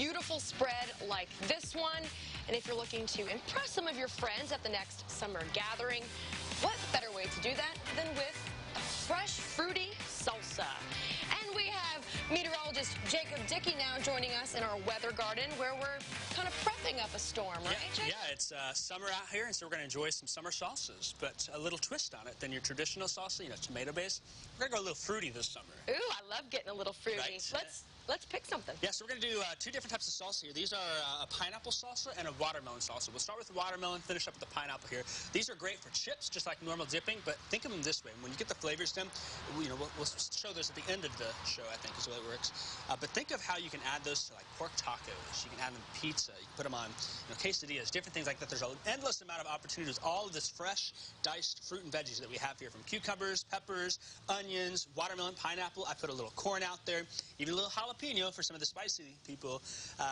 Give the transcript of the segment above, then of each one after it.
beautiful spread like this one. And if you're looking to impress some of your friends at the next summer gathering, what better way to do that than with a fresh, fruity salsa? And we have meteorologist Jacob Dickey now joining us in our weather garden where we're kind of prepping up a storm, right, Jake? Yeah, it's summer out here, and so we're going to enjoy some summer salsas, but a little twist on it than your traditional salsa, tomato-based. We're going to go a little fruity this summer. Ooh, I love getting a little fruity. Right. Let's pick something. Yeah, so we're going to do two different types of salsa here. These are a pineapple salsa and a watermelon salsa. We'll start with the watermelon, finish up with the pineapple here. These are great for chips, just like normal dipping, but think of them this way. When you get the flavors to them, we'll show those at the end of the show, I think is the way it works. But think of how you can add those to like pork tacos. You can add them to pizza. You can put them on quesadillas, different things like that. There's an endless amount of opportunities. All of this fresh, diced fruit and veggies that we have here, from cucumbers, peppers, onions, watermelon, pineapple. I put a little corn out there, even a little jalapeno for some of the spicy people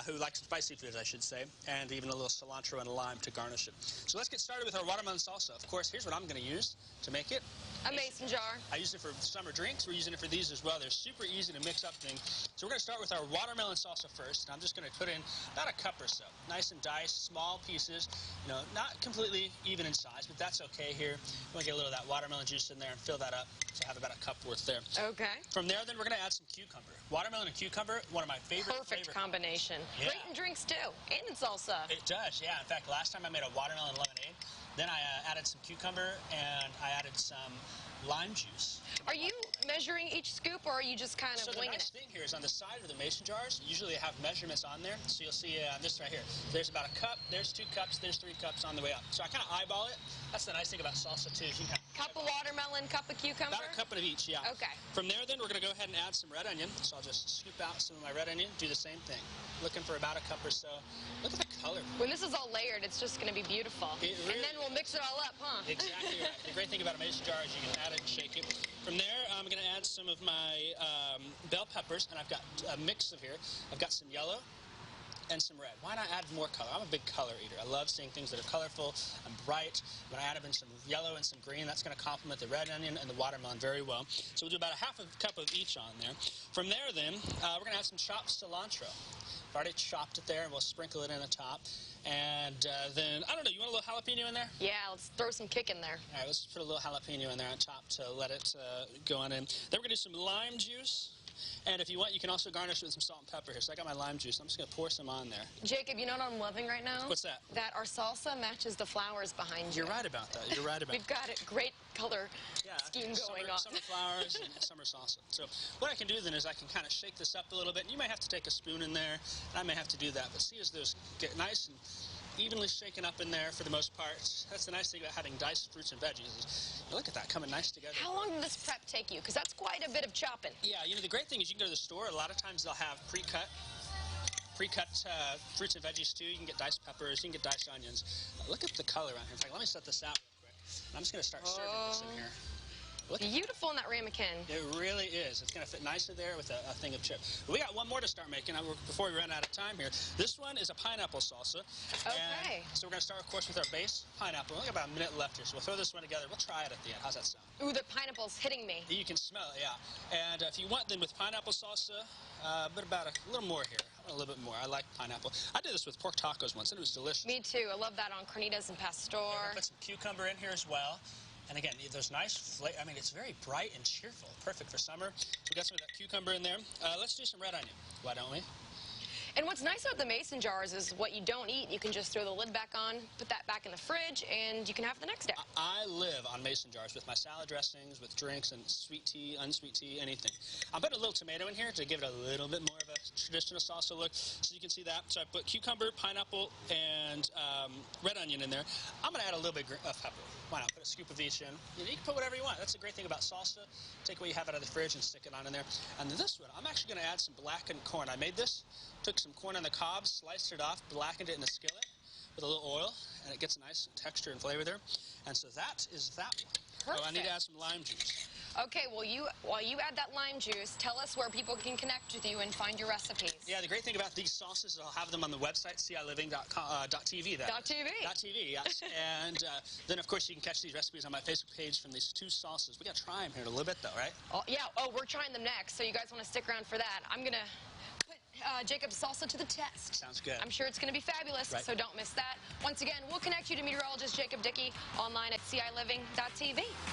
who like spicy foods, I should say, and even a little cilantro and lime to garnish it. So let's get started with our watermelon salsa. Of course, here's what I'm going to use to make it. A mason jar. I use it for summer drinks. We're using it for these as well. They're super easy to mix up things. So we're going to start with our watermelon salsa first. And I'm just going to put in about a cup or so. Nice and diced, small pieces. Not completely even in size, but that's okay here. We want to get a little of that watermelon juice in there and fill that up. So I have about a cup worth there. Okay. From there, then, we're going to add some cucumber. Watermelon and cucumber, one of my favorite. Perfect combination. Yeah. Great in drinks, too. And in salsa. It does, yeah. In fact, last time I made a watermelon lemonade. Then I added some cucumber, and I added some lime juice. Are you measuring each scoop, or are you just kind of winging it? So the nice thing here is on the side of the mason jars, usually they have measurements on there. So you'll see this right here. There's about a cup, there's 2 cups, there's 3 cups on the way up. So I kind of eyeball it. That's the nice thing about salsa, too. You can cup of watermelon, cup of cucumber? About a cup of each, yeah. Okay. From there, then, we're going to go ahead and add some red onion. So I'll just scoop out some of my red onion, do the same thing. Looking for about a cup or so. Look at the color. When this is all layered, it's just going to be beautiful. Really, and then we'll mix it all up, huh? Exactly right. The great thing about a mason jar is you can add it and shake it. From there, I'm going to add some of my bell peppers, and I've got a mix of here. I've got some yellow and some red. Why not add more color? I'm a big color eater. I love seeing things that are colorful and bright. When I add in some yellow and some green, that's going to complement the red onion and the watermelon very well. So we'll do about a half a cup of each on there. From there, then, we're going to add some chopped cilantro. I've already chopped it there, and we'll sprinkle it in the top. And then, I don't know, you want a little jalapeno in there? Yeah, let's throw some kick in there. All right, let's put a little jalapeno in there on top to let it go on in. Then we're going to do some lime juice. And if you want, you can also garnish it with some salt and pepper here. So I got my lime juice. I'm just going to pour some on there. Jacob, you know what I'm loving right now? What's that? That our salsa matches the flowers behind you. You're right about that. You're right about that. We've got a great color scheme going on. Summer flowers and summer salsa. So what I can do then is I can kind of shake this up a little bit. And you may have to take a spoon in there. And I may have to do that. But see as those get nice and evenly shaken up in there for the most part. That's the nice thing about having diced fruits and veggies. Is, look at that, coming nice together. How long did this prep take you? Because that's quite a bit of chopping. Yeah, the great thing is you can go to the store. A lot of times they'll have pre-cut fruits and veggies too. You can get diced peppers, you can get diced onions. Look at the color on here. In fact, let me set this out real quick. I'm just going to start serving this in here. Beautiful in that ramekin. It really is. It's going to fit nicely there with a thing of chips. We got one more to start making before we run out of time here. This one is a pineapple salsa. Okay. So we're going to start, of course, with our base pineapple. We got about a minute left here, so we'll throw this one together. We'll try it at the end. How's that sound? Ooh, the pineapple's hitting me. You can smell it, yeah. And if you want, then with pineapple salsa, but about a little more here. A little bit more. I like pineapple. I did this with pork tacos once, and it was delicious. Me too. I love that on carnitas and pastor. Yeah, put some cucumber in here as well. And again, those nice flavors. I mean, it's very bright and cheerful. Perfect for summer. So we got some of that cucumber in there. Let's do some red onion. Why don't we? And what's nice about the mason jars is what you don't eat, you can just throw the lid back on, put that back in the fridge, and you can have it the next day. I live on mason jars with my salad dressings, with drinks, and sweet tea, unsweet tea, anything. I'm putting a little tomato in here to give it a little bit more of a traditional salsa look, so you can see that. So I put cucumber, pineapple, and red onion in there. I'm going to add a little bit of pepper. Why not? Put a scoop of each in. You can put whatever you want. That's the great thing about salsa. Take what you have out of the fridge and stick it on in there. And this one, I'm actually going to add some blackened corn. I made this. Took some corn on the cob, sliced it off, blackened it in a skillet with a little oil, and it gets a nice texture and flavor there. And so that is that one. Perfect. So I need to add some lime juice. Okay, well, while you add that lime juice, tell us where people can connect with you and find your recipes. Yeah, the great thing about these sauces is I'll have them on the website, CILiving.tv. .tv, yes. And then, of course, you can catch these recipes on my Facebook page from these 2 sauces. We got to try them here in a little bit, though, right? Oh, yeah. Oh, we're trying them next, so you guys want to stick around for that. I'm going to put Jacob's salsa to the test. Sounds good. I'm sure it's going to be fabulous, Right. so don't miss that. Once again, we'll connect you to meteorologist Jacob Dickey online at CILiving.tv.